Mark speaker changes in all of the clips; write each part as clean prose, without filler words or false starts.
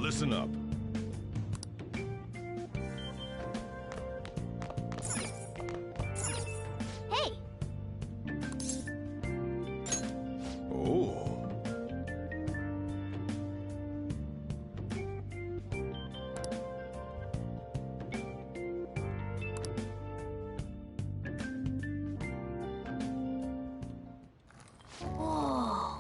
Speaker 1: Listen up.
Speaker 2: Hey!
Speaker 1: Oh.
Speaker 2: Whoa!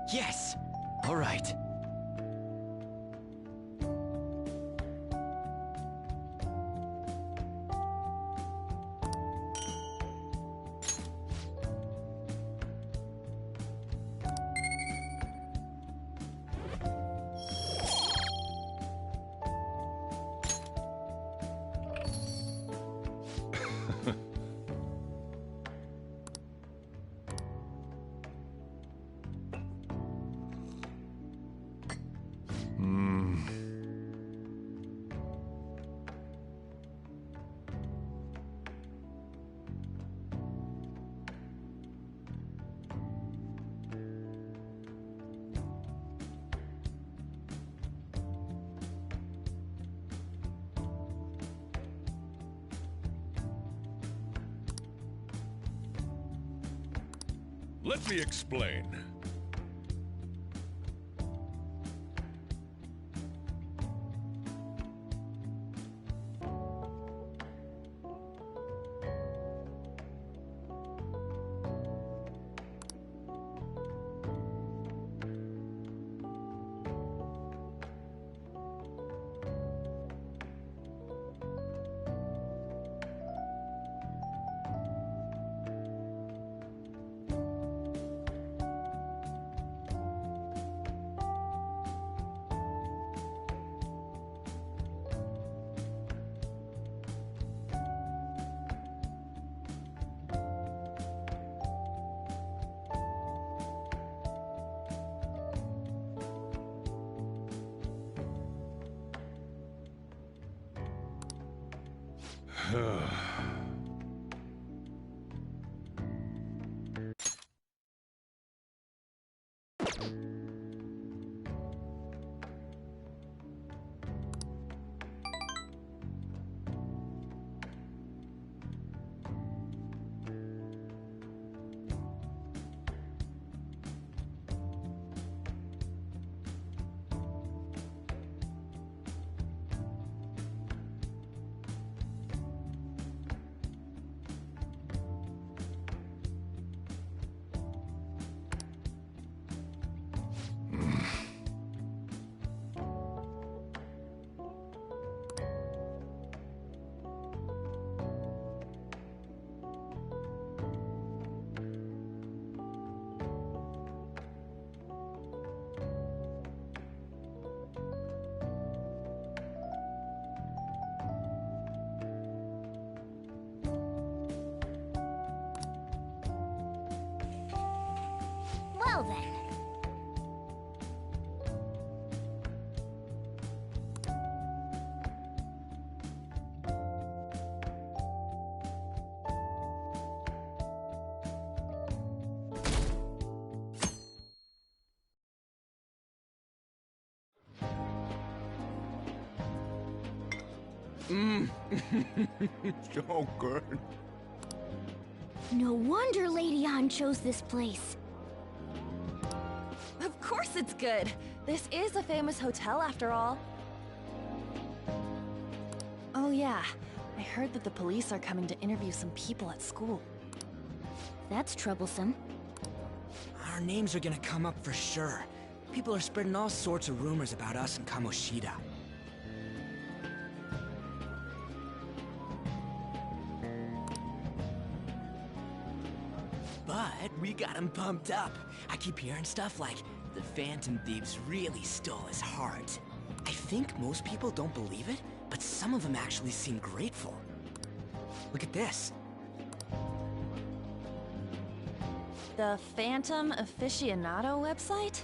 Speaker 3: Yes! All right.
Speaker 1: Let me explain.
Speaker 2: Well then.
Speaker 1: So good.
Speaker 2: No wonder Lady Anne chose this place.
Speaker 4: Of course it's good. This is a famous hotel after all. Oh yeah, I heard that the police are coming to interview some people at school.
Speaker 2: That's troublesome.
Speaker 3: Our names are gonna come up for sure. People are spreading all sorts of rumors about us in Kamoshida. But we got him pumped up. I keep hearing stuff like, the Phantom Thieves really stole his heart. I think most people don't believe it, but some of them actually seem grateful. Look at this.
Speaker 4: The Phantom Aficionado website?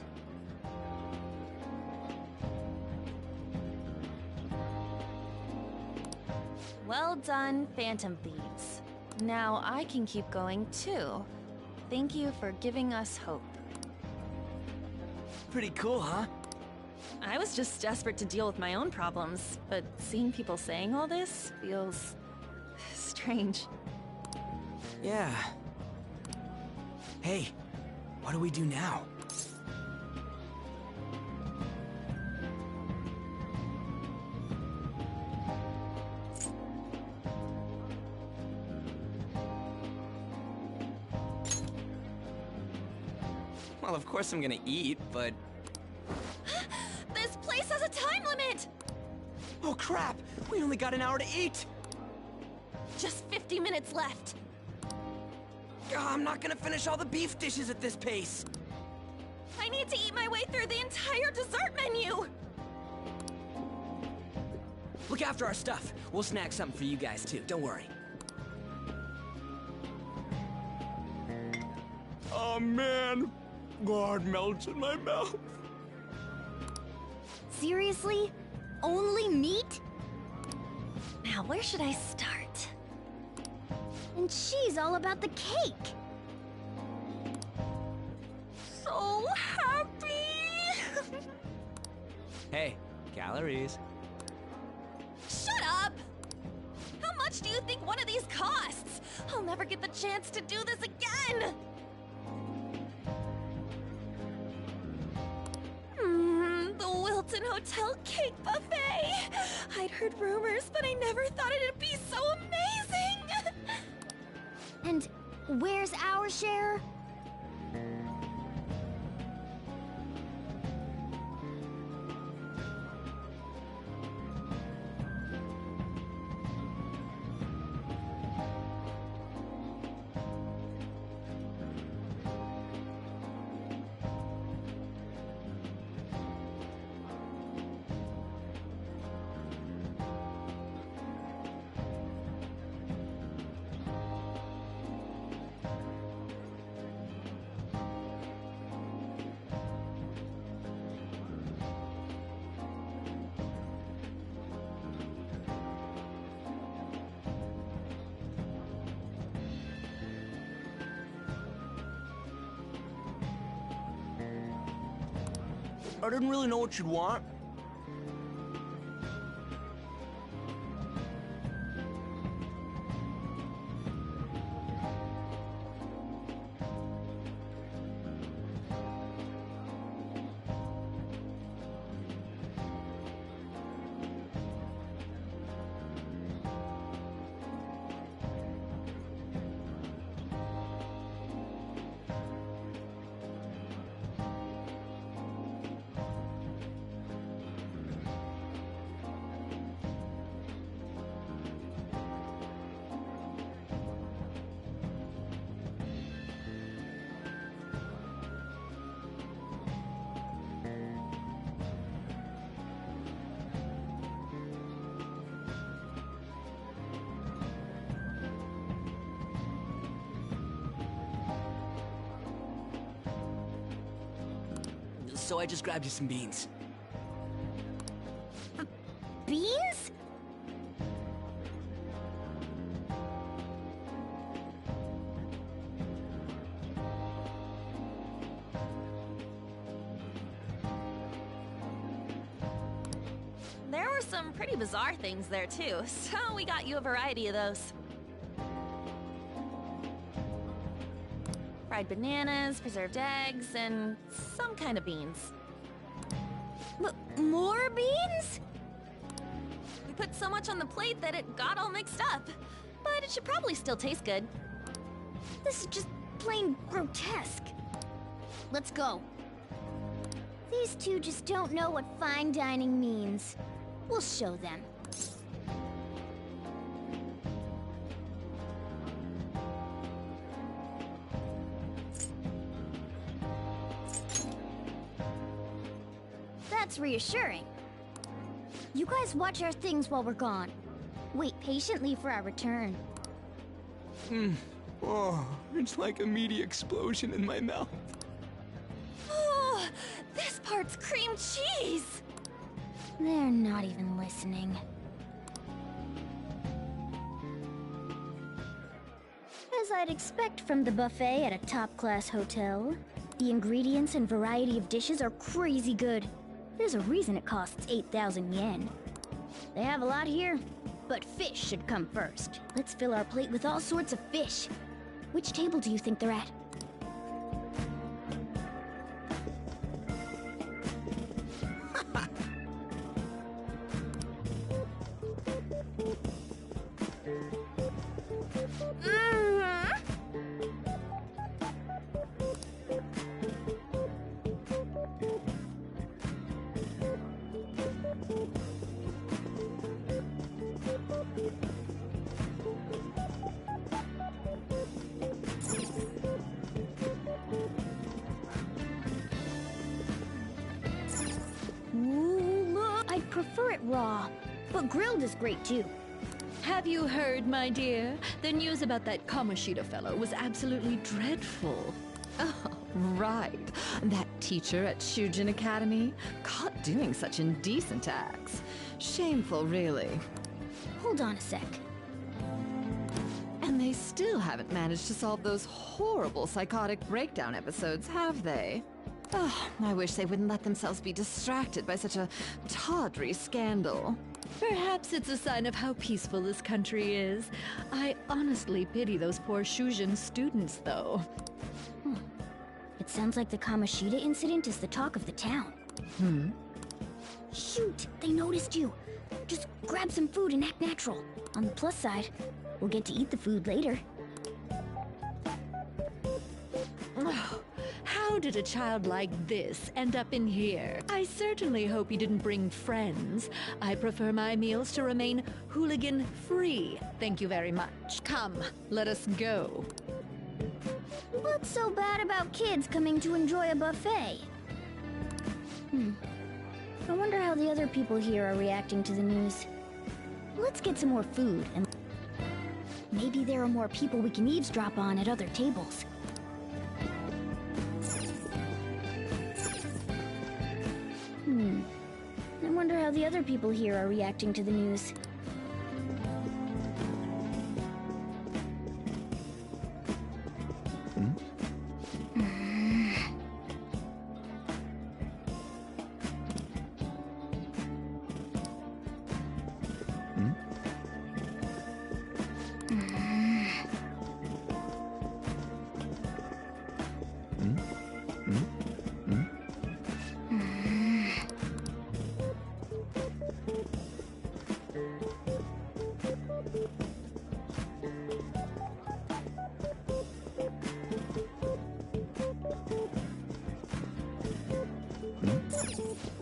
Speaker 4: done, Phantom Thieves. Now I can keep going too. Thank you for giving us hope.
Speaker 3: Pretty cool, huh?
Speaker 4: I was just desperate to deal with my own problems, but seeing people saying all this feels strange.
Speaker 3: Yeah. Hey, what do we do now? Well, of course I'm gonna eat, but...
Speaker 4: This place has a time limit!
Speaker 3: Oh crap! We only got an hour to eat!
Speaker 4: Just 50 minutes left.
Speaker 3: I'm not gonna finish all the beef dishes at this pace!
Speaker 4: I need to eat my way through the entire dessert menu!
Speaker 3: Look after our stuff. We'll snack something for you guys too, don't worry.
Speaker 1: Oh man, God melts in my mouth.
Speaker 2: Seriously? Only meat?
Speaker 4: Now, where should I start?
Speaker 2: And she's all about the cake.
Speaker 4: So happy!
Speaker 3: Hey, calories.
Speaker 4: Shut up! How much do you think one of these costs? I'll never get the chance to do this again! The Wilton Hotel Cake Buffet! I'd heard rumors, but I never thought it'd be so amazing!
Speaker 2: And where's our share?
Speaker 3: I didn't really know what you'd want. So I just grabbed you some beans.
Speaker 2: Beans?
Speaker 4: There were some pretty bizarre things there too, so we got you a variety of those. Fried bananas, preserved eggs, and some kind of beans.
Speaker 2: More beans?
Speaker 4: We put so much on the plate that it got all mixed up. But it should probably still taste good.
Speaker 2: This is just plain grotesque. Let's go. These two just don't know what fine dining means. We'll show them. That's reassuring. You guys watch our things while we're gone. Wait patiently for our return.
Speaker 3: Oh, it's like a meaty explosion in my mouth.
Speaker 4: Oh, this part's cream cheese!
Speaker 2: They're not even listening. I'd expect from the buffet at a top-class hotel. The ingredients and variety of dishes are crazy good. There's a reason it costs 8,000 yen. They have a lot here, but fish should come first. Let's fill our plate with all sorts of fish. Which table do you think they're at? I'd prefer it raw, but grilled is great too.
Speaker 5: Have you heard, my dear? The news about that Kamoshida fellow was absolutely dreadful. Oh, right. That teacher at Shujin Academy? Caught doing such indecent acts. Shameful, really.
Speaker 2: Hold on a sec.
Speaker 5: And they still haven't managed to solve those horrible psychotic breakdown episodes, have they? Oh, I wish they wouldn't let themselves be distracted by such a tawdry scandal. Perhaps it's a sign of how peaceful this country is. I honestly pity those poor Shujin students, though.
Speaker 2: It sounds like the Kamoshida incident is the talk of the town. Shoot, they noticed you. Just grab some food and act natural. On the plus side, we'll get to eat the food later.
Speaker 5: How did a child like this end up in here? I certainly hope you didn't bring friends. I prefer my meals to remain hooligan-free. Thank you very much. Come, let us go.
Speaker 2: What's so bad about kids coming to enjoy a buffet? I wonder how the other people here are reacting to the news. Let's get some more food, and maybe there are more people we can eavesdrop on at other tables. I wonder how the other people here are reacting to the news.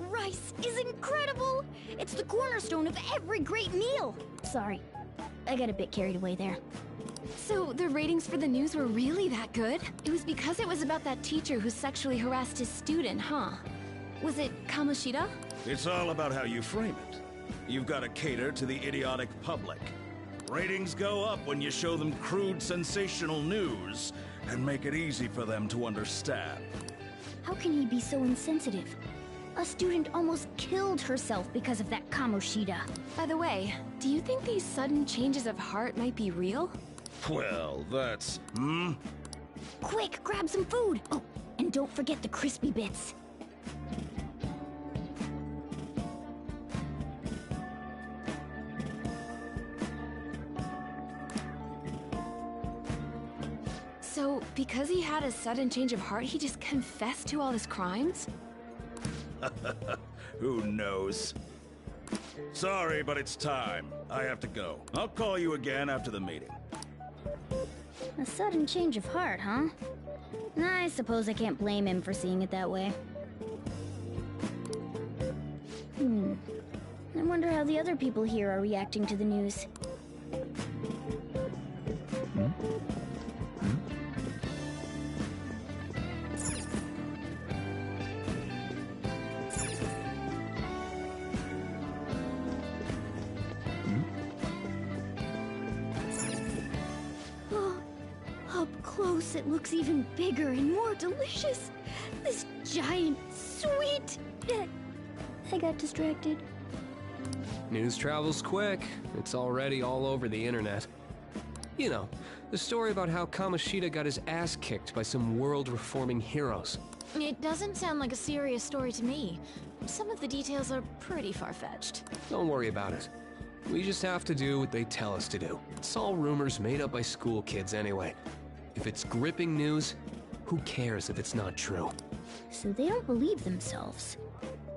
Speaker 2: Rice is incredible! It's the cornerstone of every great meal! Sorry, I got a bit carried away there.
Speaker 4: So the ratings for the news were really that good? It was because it was about that teacher who sexually harassed his student, huh? Was it Kamoshida?
Speaker 1: It's all about how you frame it. You've got to cater to the idiotic public. Ratings go up when you show them crude, sensational news and make it easy for them to understand.
Speaker 2: How can he be so insensitive? A student almost killed herself because of that Kamoshida.
Speaker 4: By the way, do you think these sudden changes of heart might be real?
Speaker 1: Well, that's...
Speaker 2: Quick, grab some food! Oh, and don't forget the crispy bits.
Speaker 4: So, because he had a sudden change of heart, he just confessed to all his crimes?
Speaker 1: Who knows? Sorry, but it's time. I have to go. I'll call you again after the meeting.
Speaker 2: A sudden change of heart, huh? I suppose I can't blame him for seeing it that way. I wonder how the other people here are reacting to the news. Up close, it looks even bigger and more delicious. This giant, sweet... I got distracted.
Speaker 6: News travels quick. It's already all over the internet. You know, The story about how Kamoshida got his ass kicked by some world-reforming heroes.
Speaker 4: It doesn't sound like a serious story to me. Some of the details are pretty far-fetched.
Speaker 6: Don't worry about it. We just have to do what they tell us to do. It's all rumors made up by school kids anyway. If it's gripping news, who cares if it's not true?
Speaker 2: So they don't believe themselves.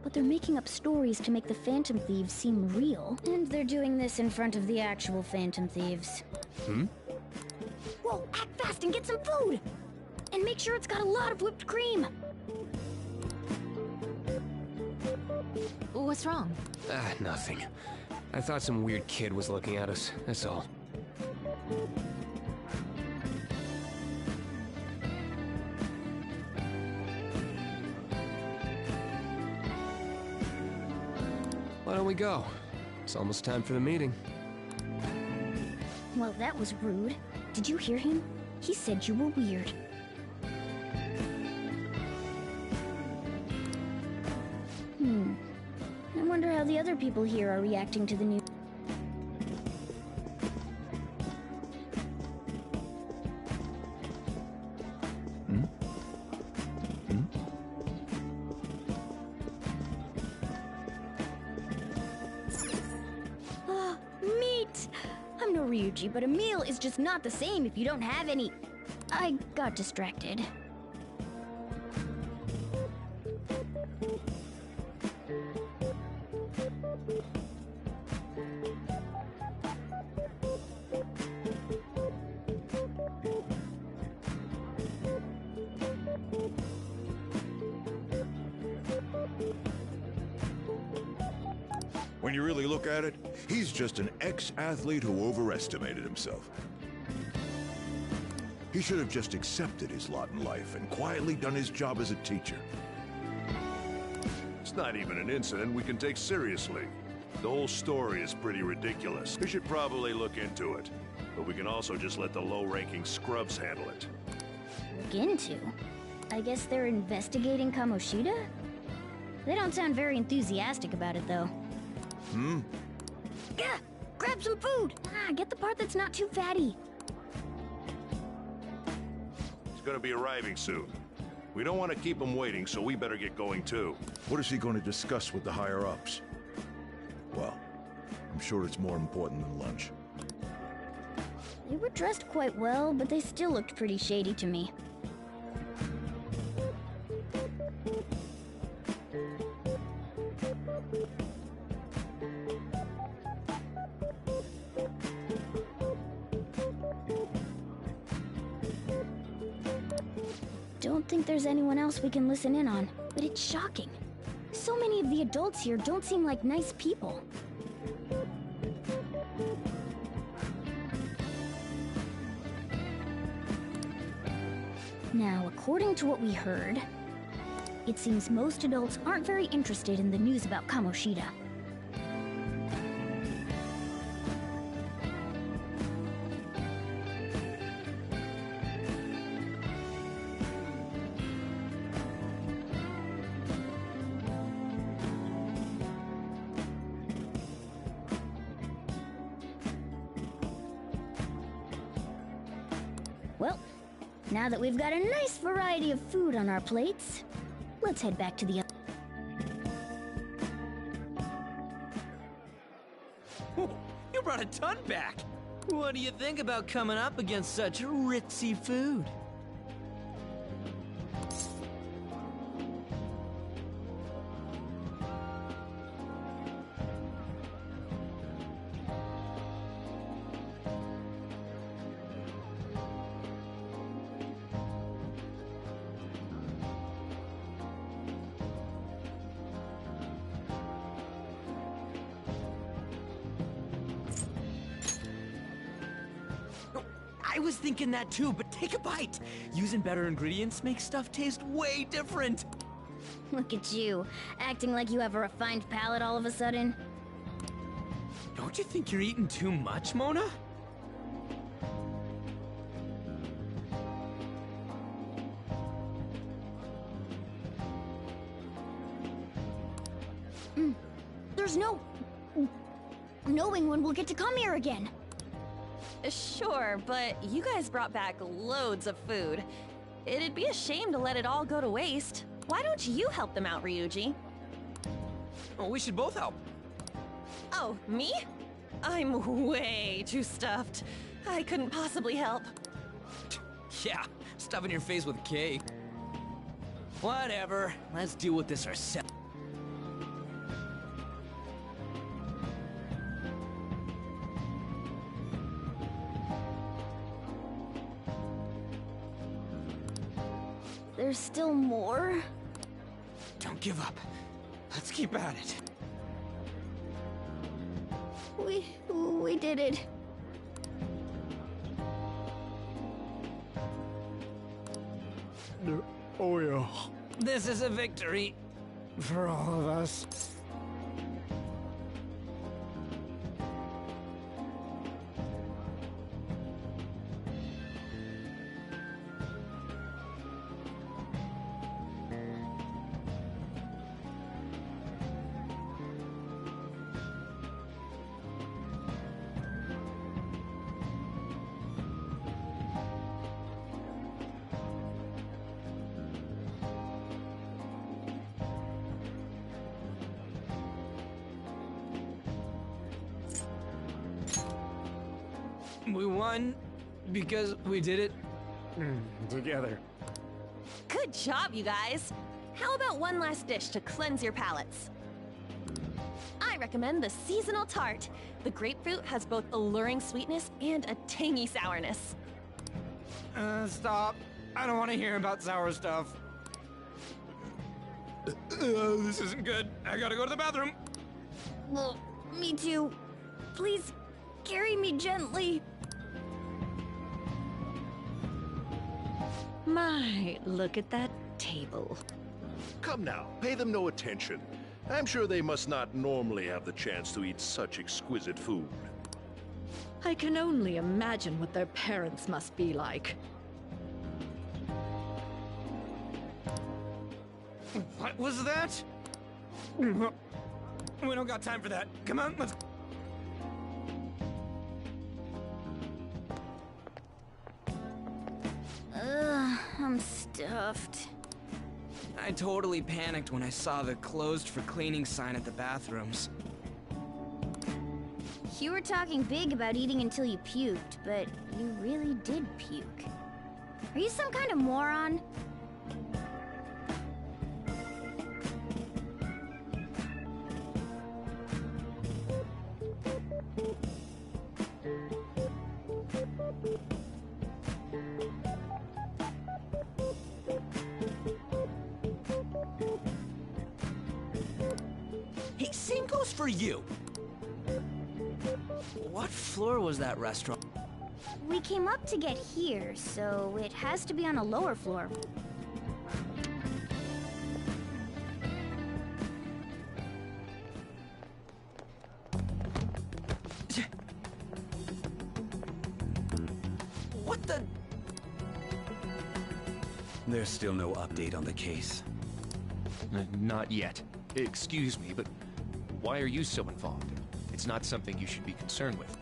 Speaker 2: But they're making up stories to make the Phantom Thieves seem real. And they're doing this in front of the actual Phantom Thieves. Whoa, act fast and get some food! And make sure it's got a lot of whipped cream!
Speaker 4: What's wrong?
Speaker 6: Nothing. I thought some weird kid was looking at us, that's all. Why don't we go? It's almost time for the meeting.
Speaker 2: Well, that was rude. Did you hear him? He said you were weird. I wonder how the other people here are reacting to the news. Ah, meat! I'm no Ryuji, but a meal is just not the same if you don't have any. I got distracted.
Speaker 7: When you really look at it, he's just an ex-athlete who overestimated himself. He should have just accepted his lot in life and quietly done his job as a teacher.
Speaker 8: It's not even an incident we can take seriously. The whole story is pretty ridiculous. We should probably look into it. But we can also just let the low-ranking scrubs handle it.
Speaker 2: Look into? I guess they're investigating Kamoshida? They don't sound very enthusiastic about it, though. Gah! Grab some food! Get the part that's not too fatty.
Speaker 8: He's gonna be arriving soon. We don't want to keep him waiting, so we better get going too.
Speaker 7: What is he going to discuss with the higher-ups? Well, I'm sure it's more important than lunch.
Speaker 2: They were dressed quite well, but they still looked pretty shady to me. Don't think there's anyone else we can listen in on, but it's shocking. So many of the adults here don't seem like nice people. Now, according to what we heard, it seems most adults aren't very interested in the news about Kamoshida. Well, now that we've got a nice variety of food on our plates, let's head back to the other.
Speaker 3: You brought a ton back! What do you think about coming up against such ritzy food? I was thinking that too, but take a bite! Using better ingredients makes stuff taste way different!
Speaker 2: Look at you, acting like you have a refined palate all of a sudden.
Speaker 3: Don't you think you're eating too much, Mona?
Speaker 2: There's no knowing when we'll get to come here again.
Speaker 4: Sure, but you guys brought back loads of food. It'd be a shame to let it all go to waste. Why don't you help them out, Ryuji?
Speaker 3: Oh, we should both help.
Speaker 4: Oh, me? I'm way too stuffed. I couldn't possibly help.
Speaker 3: Yeah, stuffing your face with cake. Whatever, let's deal with this ourselves.
Speaker 2: There's still more?
Speaker 3: Don't give up. Let's keep at it.
Speaker 2: We did it.
Speaker 9: Oh yeah,
Speaker 3: This is a victory.
Speaker 9: for all of us.
Speaker 3: We won because we did it.
Speaker 9: Together.
Speaker 4: Good job, you guys. How about one last dish to cleanse your palates? I recommend the seasonal tart. The grapefruit has both alluring sweetness and a tangy sourness.
Speaker 9: Stop. I don't want to hear about sour stuff. This isn't good. I gotta go to the bathroom.
Speaker 2: Well, me too. Please, carry me gently.
Speaker 10: My, look at that table.
Speaker 8: Come now, pay them no attention. I'm sure they must not normally have the chance to eat such exquisite food.
Speaker 10: I can only imagine what their parents must be like.
Speaker 9: What was that? We don't got time for that. Come on, let's...
Speaker 2: I'm stuffed.
Speaker 3: I totally panicked when I saw the closed for cleaning sign at the bathrooms.
Speaker 2: You were talking big about eating until you puked, but you really did puke. Are you some kind of moron?
Speaker 3: Hey, same goes for you. What floor was that restaurant?
Speaker 2: We came up to get here, so it has to be on a lower floor.
Speaker 3: What the?
Speaker 11: There's still no update on the case.
Speaker 6: Not yet. Excuse me, but why are you so involved? It's not something you should be concerned with.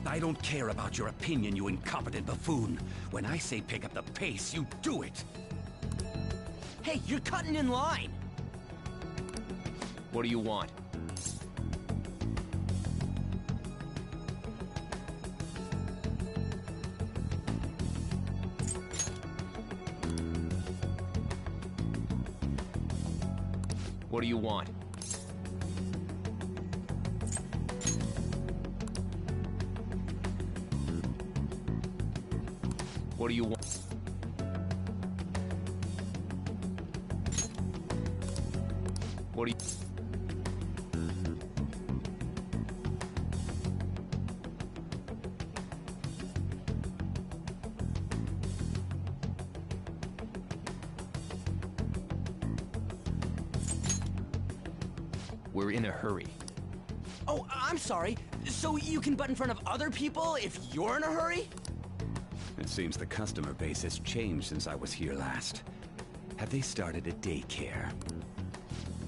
Speaker 11: I don't care about your opinion, you incompetent buffoon. When I say pick up the pace, you do it.
Speaker 3: Hey, you're cutting in line.
Speaker 6: What do you want? What do you want? What do you want? What do you... We're in a hurry.
Speaker 3: Oh, I'm sorry. So you can butt in front of other people if you're in a hurry?
Speaker 11: It seems the customer base has changed since I was here last. Have they started a daycare?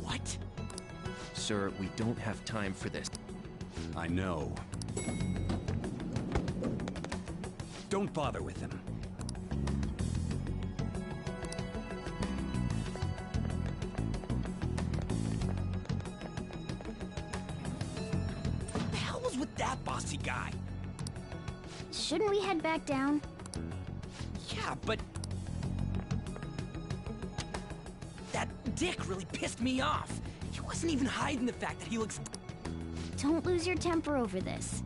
Speaker 3: What?
Speaker 6: Sir, we don't have time for this.
Speaker 11: I know. Don't bother with him.
Speaker 3: What the hell was with that bossy guy?
Speaker 2: Shouldn't we head back down?
Speaker 3: Yeah, but... that dick really pissed me off. He wasn't even hiding the fact that he looks...
Speaker 2: Don't lose your temper over this.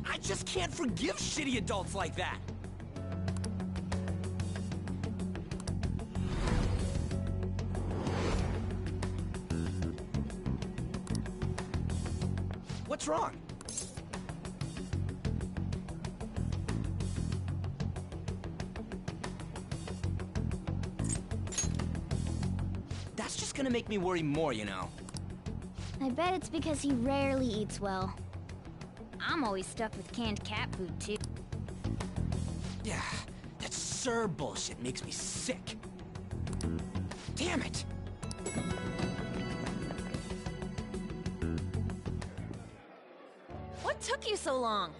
Speaker 3: I just can't forgive shitty adults like that. What's wrong? That's just gonna make me worry more, you know.
Speaker 2: I bet it's because he rarely eats well. I'm always stuck with canned cat food, too.
Speaker 3: Yeah, that Sir bullshit makes me sick. Damn it!
Speaker 4: What took you so long?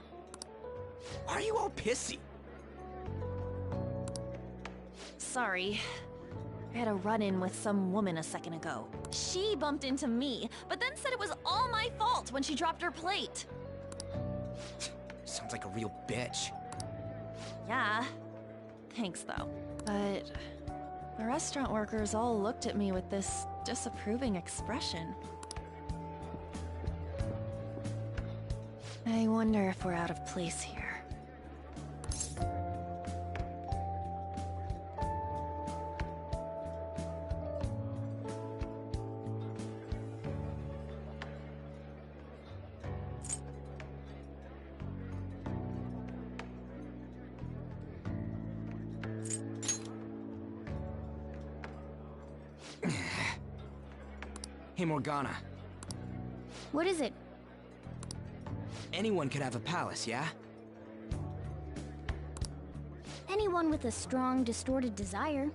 Speaker 3: Why are you all pissy?
Speaker 4: Sorry. I had a run-in with some woman a second ago. She bumped into me, but then said it was all my fault when she dropped her plate.
Speaker 3: Sounds like a real bitch.
Speaker 4: Yeah. Thanks, though. But the restaurant workers all looked at me with this disapproving expression. I wonder if we're out of place here.
Speaker 3: Hey, Morgana.
Speaker 2: What is it?
Speaker 3: Anyone could have a palace, yeah?
Speaker 2: Anyone with a strong, distorted desire.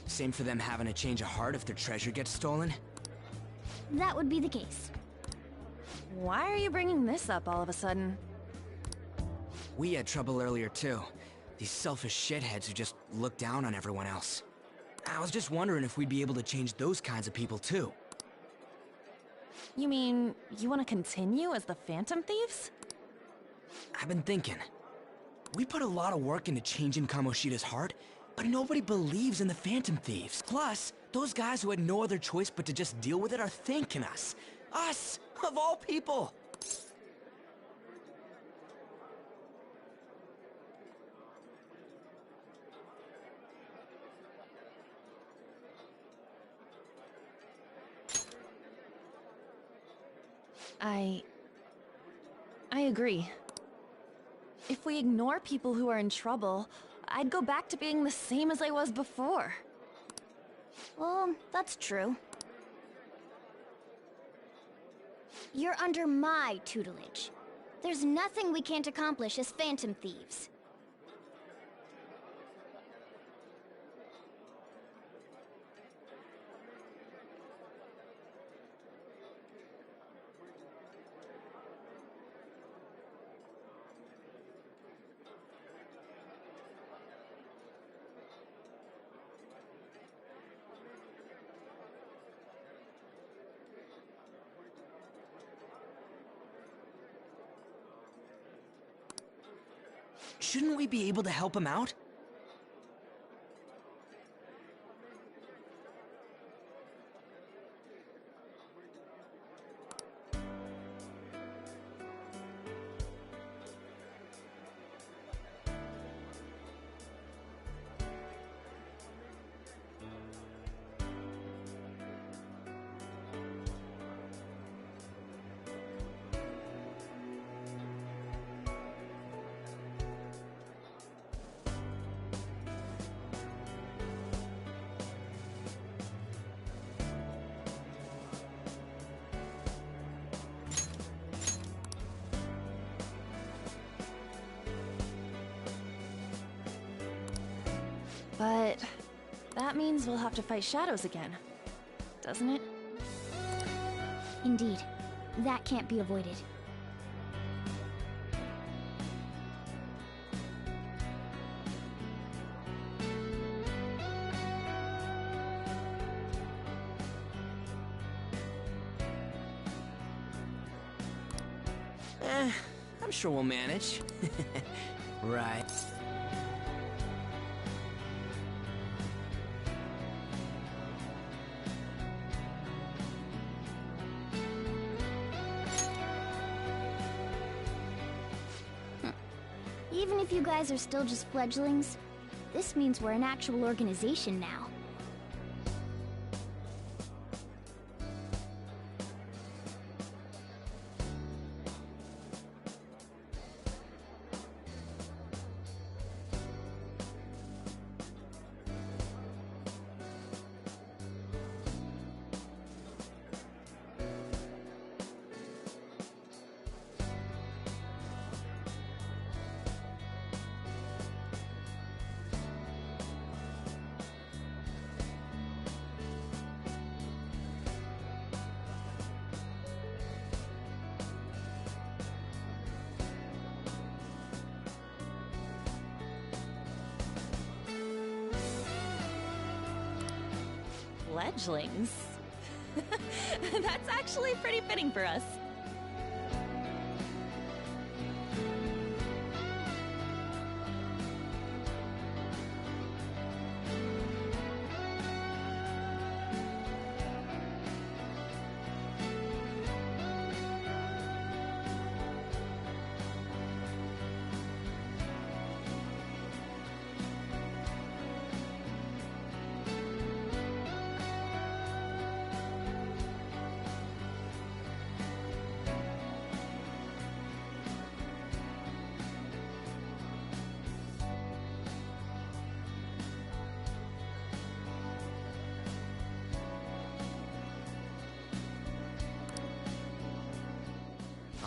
Speaker 3: Same for them having a change of heart if their treasure gets stolen?
Speaker 2: That would be the case.
Speaker 4: Why are you bringing this up all of a sudden?
Speaker 3: We had trouble earlier, too. These selfish shitheads who just look down on everyone else. I was just wondering if we'd be able to change those kinds of people, too.
Speaker 4: You mean, you want to continue as the Phantom Thieves?
Speaker 3: I've been thinking. We put a lot of work into changing Kamoshida's heart, but nobody believes in the Phantom Thieves. Plus, those guys who had no other choice but to just deal with it are thanking us. Us, of all people!
Speaker 4: I agree. If we ignore people who are in trouble, I'd go back to being the same as I was before.
Speaker 2: Well, that's true. You're under my tutelage. There's nothing we can't accomplish as Phantom Thieves.
Speaker 3: Shouldn't we be able to help him out?
Speaker 4: But That means we'll have to fight shadows again, doesn't it?
Speaker 2: Indeed. That can't be avoided.
Speaker 3: I'm sure we'll manage. Right.
Speaker 2: Even if you guys are still just fledglings, this means we're an actual organization now.
Speaker 4: Fledglings? That's actually pretty fitting for us.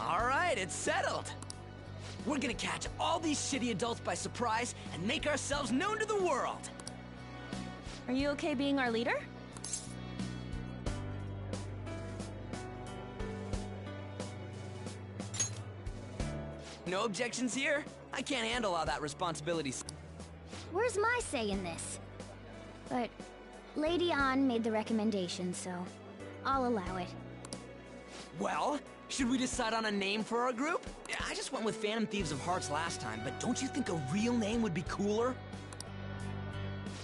Speaker 3: All right, it's settled. We're gonna catch all these shitty adults by surprise and make ourselves known to the world.
Speaker 4: Are you okay being our leader?
Speaker 3: No objections here? I can't handle all that responsibility.
Speaker 2: Where's my say in this? But Lady An made the recommendation, so I'll allow it.
Speaker 3: Well, should we decide on a name for our group? I just went with Phantom Thieves of Hearts last time, but don't you think a real name would be cooler?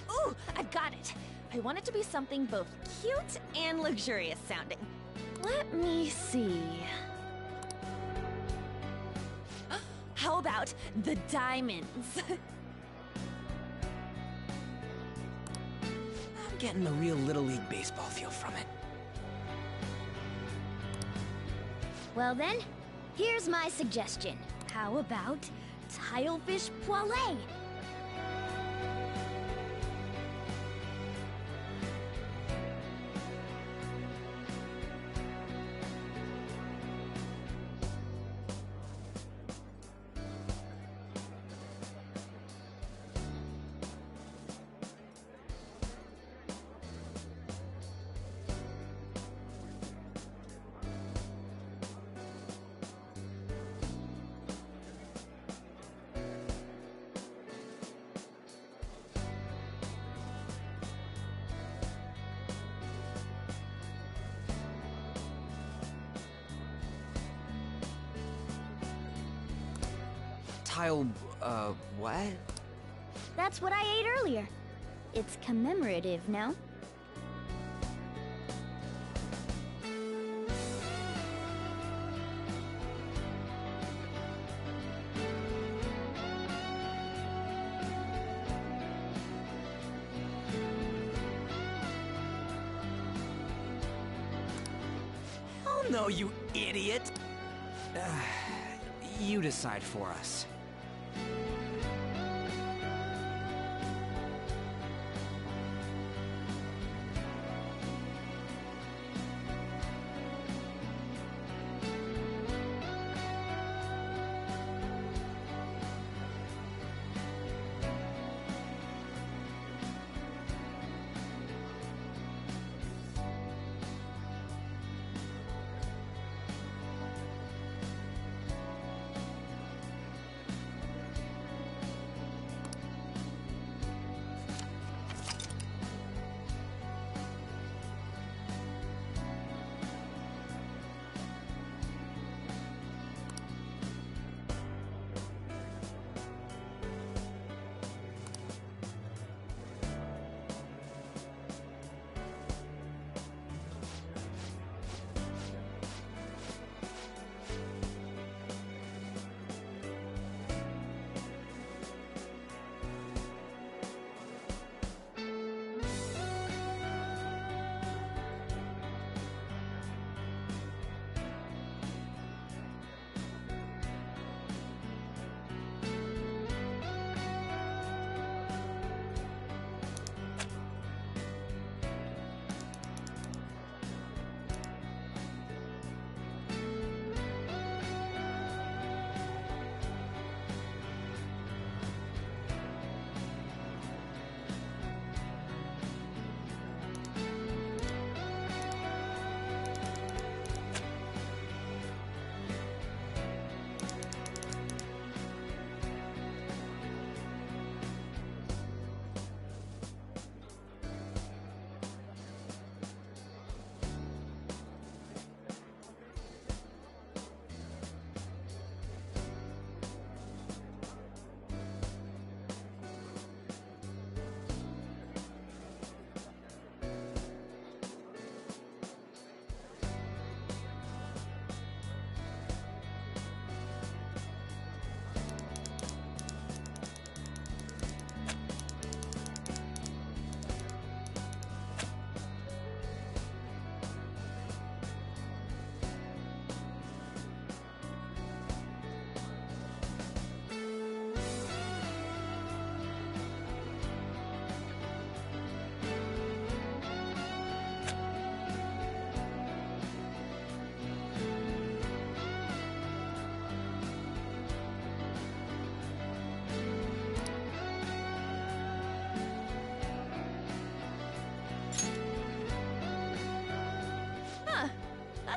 Speaker 4: Ooh, I've got it. I want it to be something both cute and luxurious sounding. Let me see. How about the Diamonds?
Speaker 3: I'm getting a real Little League Baseball feel from it.
Speaker 2: Well then, here's my suggestion. How about Tilefish Poilet?
Speaker 3: What?
Speaker 2: That's what I ate earlier. It's commemorative, no?
Speaker 3: Oh no, you idiot! You decide for us.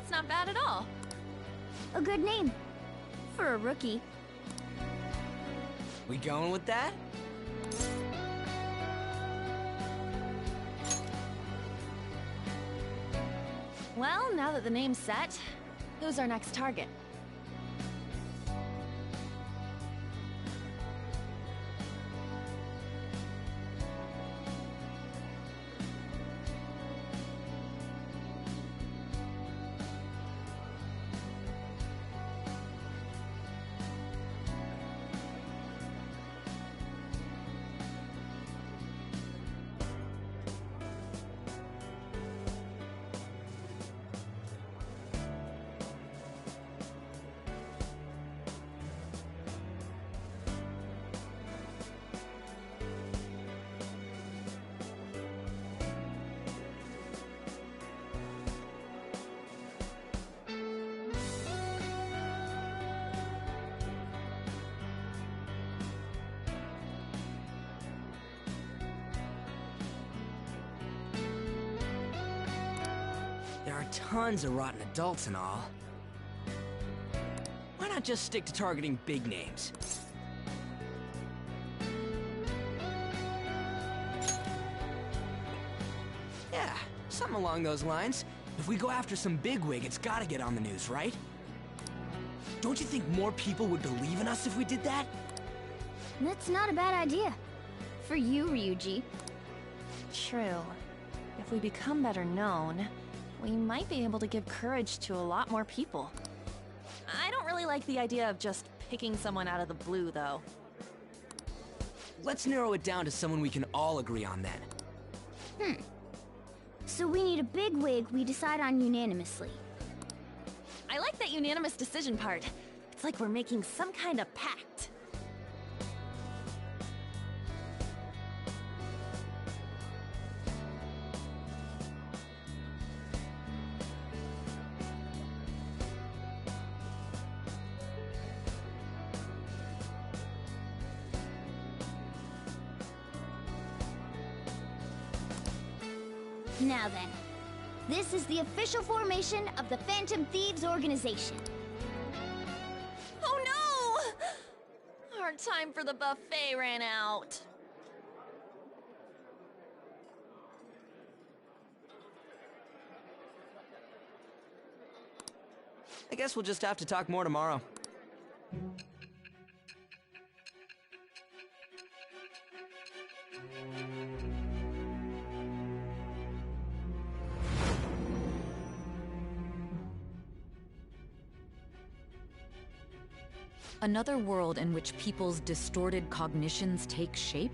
Speaker 4: That's not bad at all.
Speaker 2: A good name. For a rookie.
Speaker 3: We going with that?
Speaker 4: Well, now that the name's set, who's our next target?
Speaker 3: There are tons of rotten adults and all. Why not just stick to targeting big names? Yeah, something along those lines. If we go after some bigwig, it's gotta get on the news, right? Don't you think more people would believe in us if we did that?
Speaker 2: That's not a bad idea. For you, Ryuji.
Speaker 4: True. If we become better known, we might be able to give courage to a lot more people. I don't really like the idea of just picking someone out of the blue, though.
Speaker 3: Let's narrow it down to someone we can all agree on then.
Speaker 2: So we need a big wig we decide on unanimously.
Speaker 4: I like that unanimous decision part. It's like we're making some kind of pact.
Speaker 2: Now then, this is the official formation of the Phantom Thieves organization.
Speaker 4: Oh no! Our time for the buffet ran out.
Speaker 3: I guess we'll just have to talk more tomorrow.
Speaker 12: Another world in which people's distorted cognitions take shape?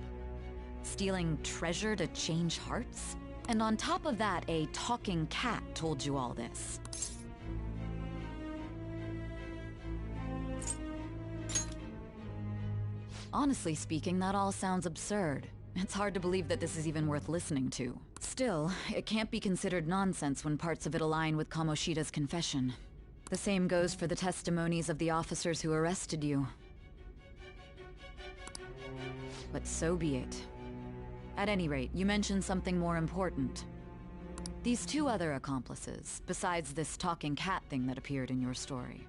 Speaker 12: Stealing treasure to change hearts? And on top of that, a talking cat told you all this. Honestly speaking, that all sounds absurd. It's hard to believe that this is even worth listening to. Still, it can't be considered nonsense when parts of it align with Kamoshida's confession. The same goes for the testimonies of the officers who arrested you. But so be it. At any rate, you mentioned something more important. These two other accomplices, besides this talking cat thing that appeared in your story.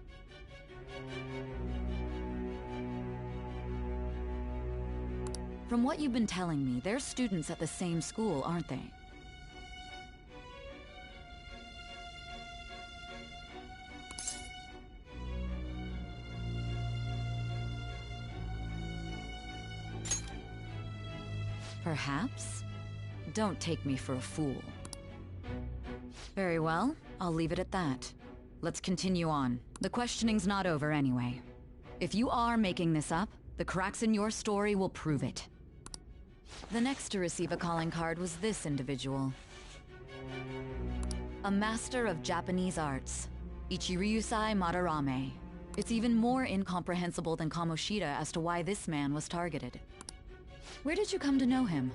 Speaker 12: From what you've been telling me, they're students at the same school, aren't they? Perhaps? Don't take me for a fool. Very well, I'll leave it at that. Let's continue on. The questioning's not over anyway. If you are making this up, the cracks in your story will prove it. The next to receive a calling card was this individual. A master of Japanese arts, Ichiryusai Madarame. It's even more incomprehensible than Kamoshida as to why this man was targeted. Where did you come to know him?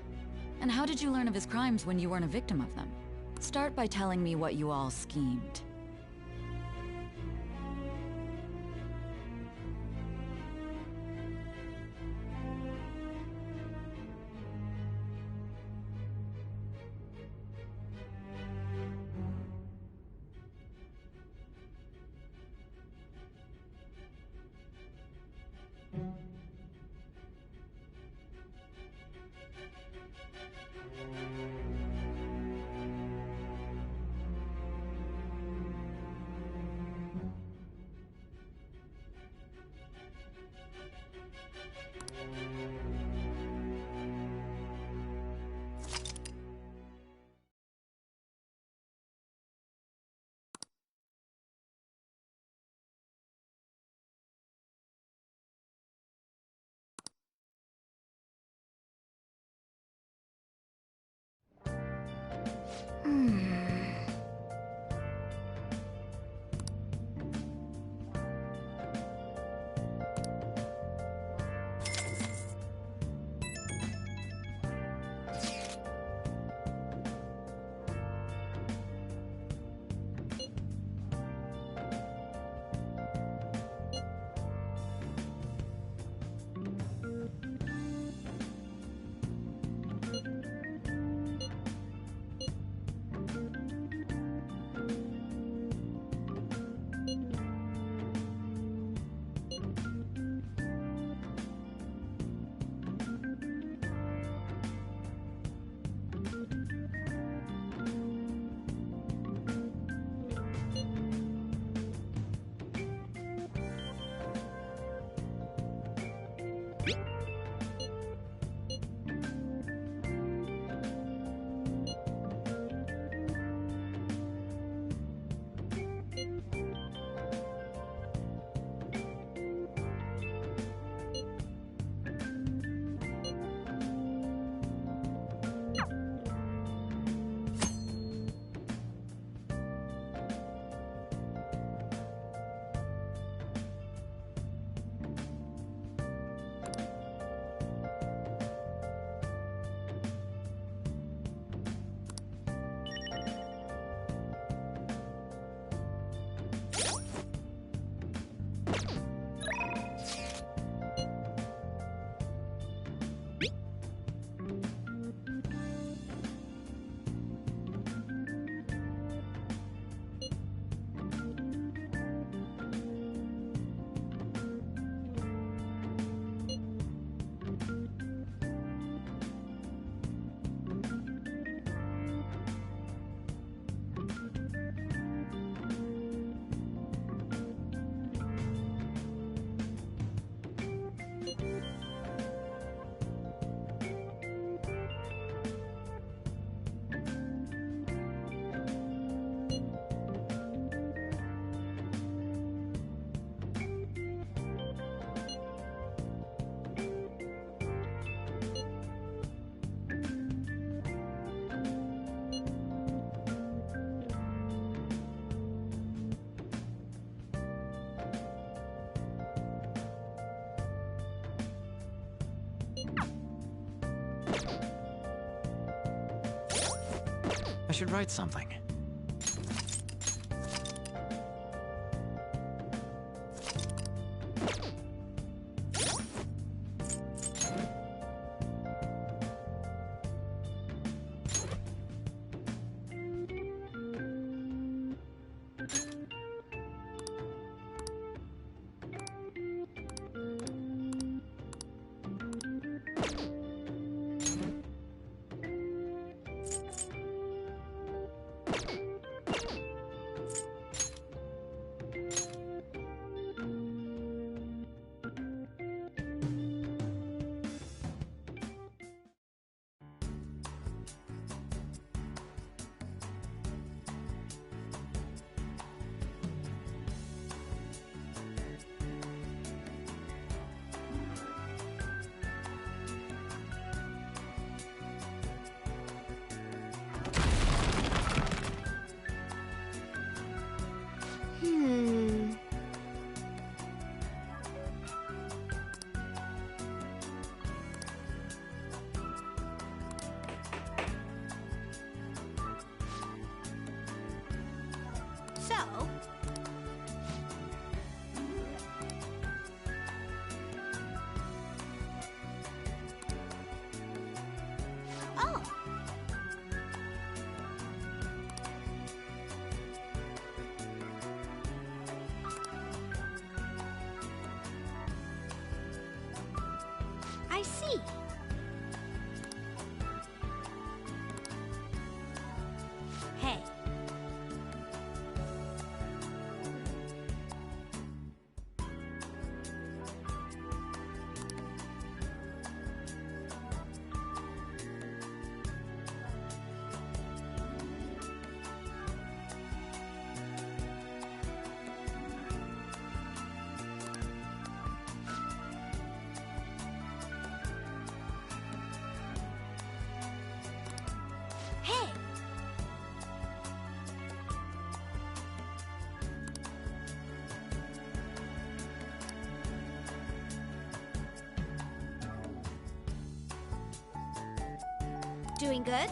Speaker 12: And how did you learn of his crimes when you weren't a victim of them? Start by telling me what you all schemed.
Speaker 13: should write something.
Speaker 2: So, oh, I see. Hey. Hey! Doing good?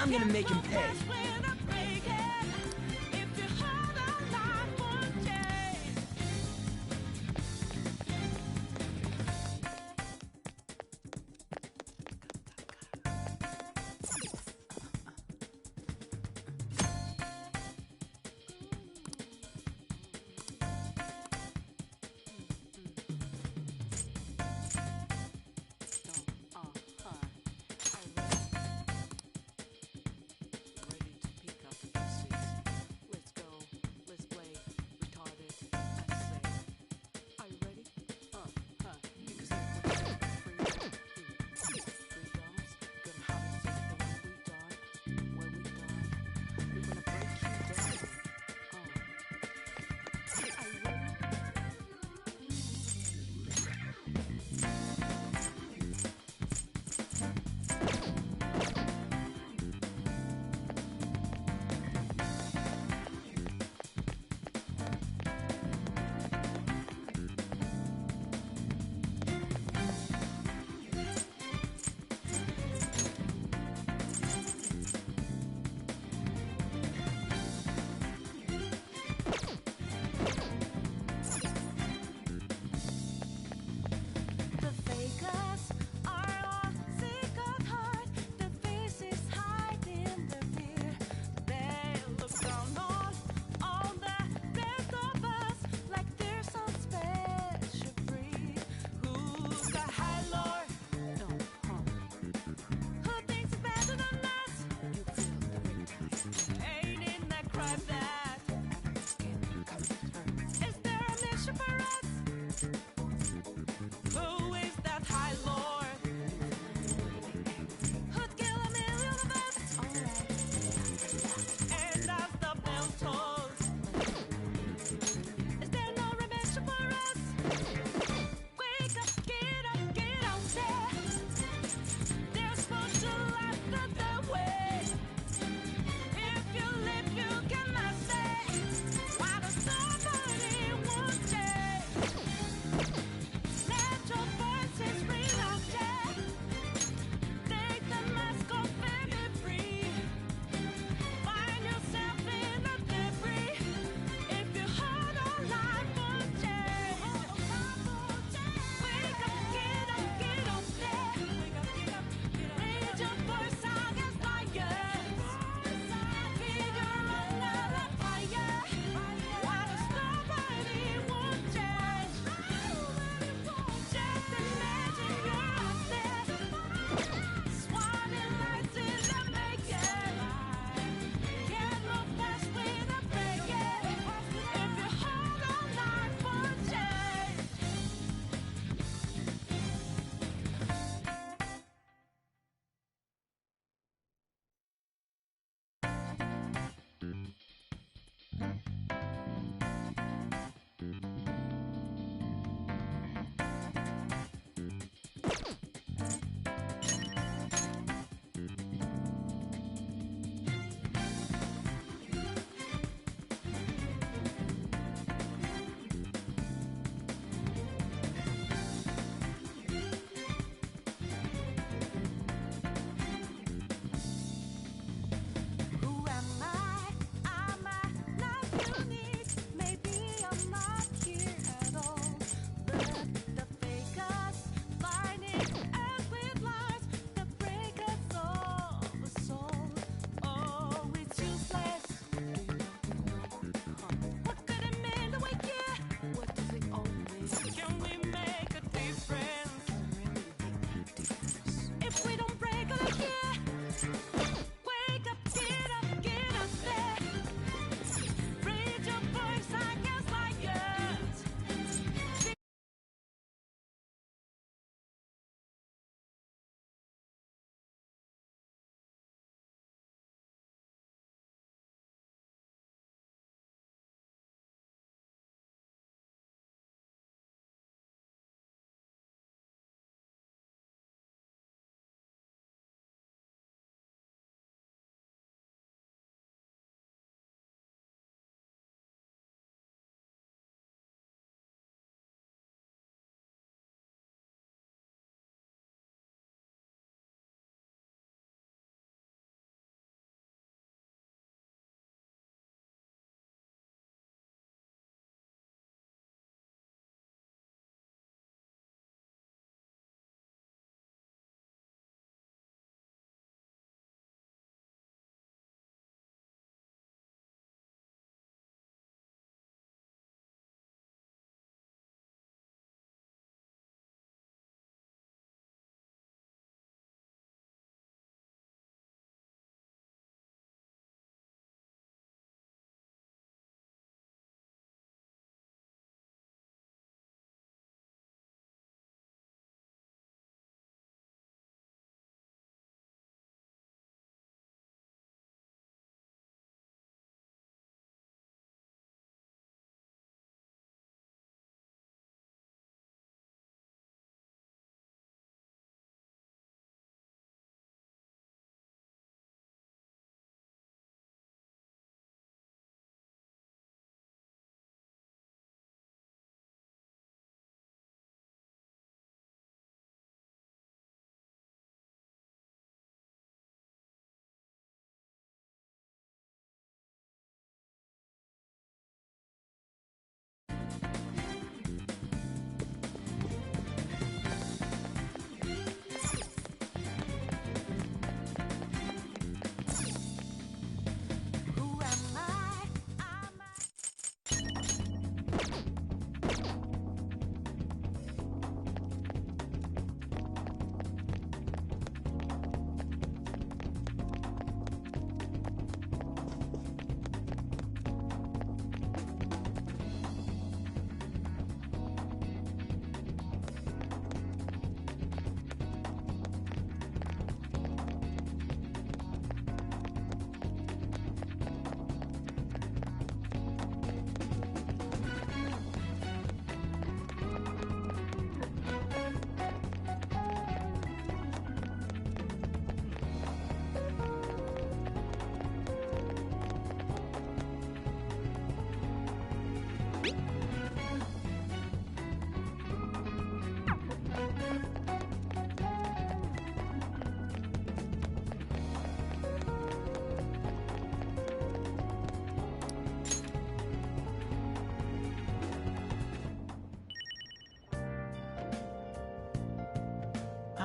Speaker 3: I'm gonna make him pay.
Speaker 13: Ready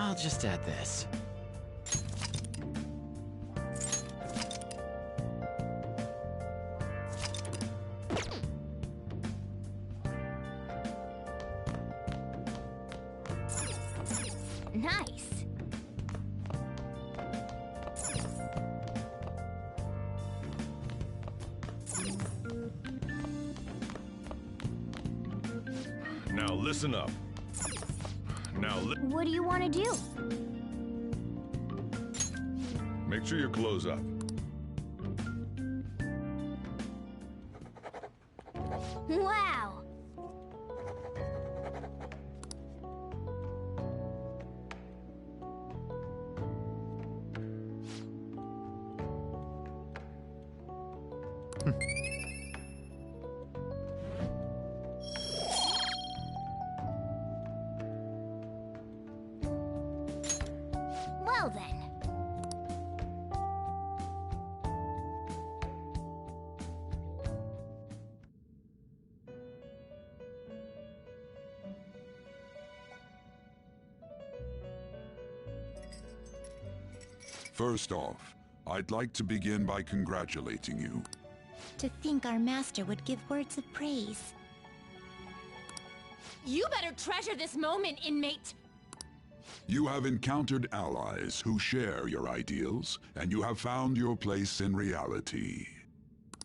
Speaker 13: I'll just add this.
Speaker 2: Nice.
Speaker 7: Now listen up.
Speaker 2: What do you want to do?
Speaker 7: Make sure your clothes up.
Speaker 2: Wow. Well then.
Speaker 14: First off, I'd like to begin by congratulating you.
Speaker 15: To think our master would give words of praise.
Speaker 4: You better treasure this moment, inmate!
Speaker 14: You have encountered allies who share your ideals, and you have found your place in reality.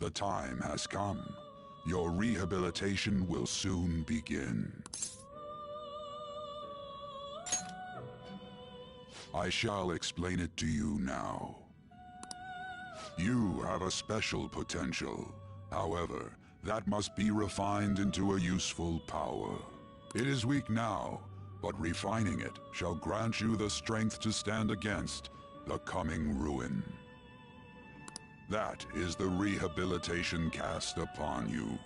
Speaker 14: The time has come. Your rehabilitation will soon begin. I shall explain it to you now. You have a special potential. However, that must be refined into a useful power. It is weak now, but refining it shall grant you the strength to stand against the coming ruin. That is the rehabilitation cast upon you.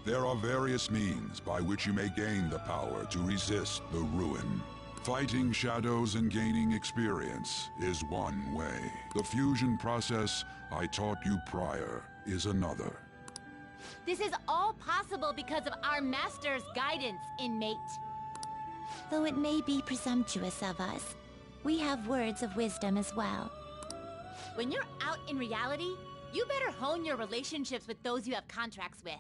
Speaker 14: There are various means by which you may gain the power to resist the ruin. Fighting shadows and gaining experience is one way. The fusion process I taught you prior is another.
Speaker 4: This is all possible because of our master's guidance, inmate.
Speaker 15: Though it may be presumptuous of us, we have words of wisdom as well.
Speaker 4: When you're out in reality, you better hone your relationships with those you have contracts with.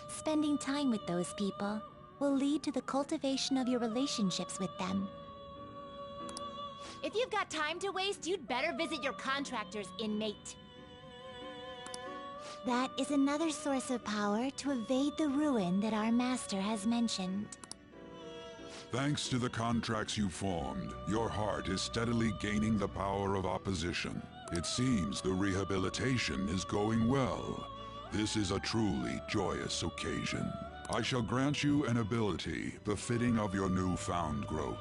Speaker 15: Spending time with those people will lead to the cultivation of your relationships with them.
Speaker 4: If you've got time to waste, you'd better visit your contractors, inmate.
Speaker 15: That is another source of power to evade the ruin that our master has mentioned.
Speaker 14: Thanks to the contracts you formed, your heart is steadily gaining the power of opposition. It seems the rehabilitation is going well. This is a truly joyous occasion. I shall grant you an ability befitting of your newfound growth.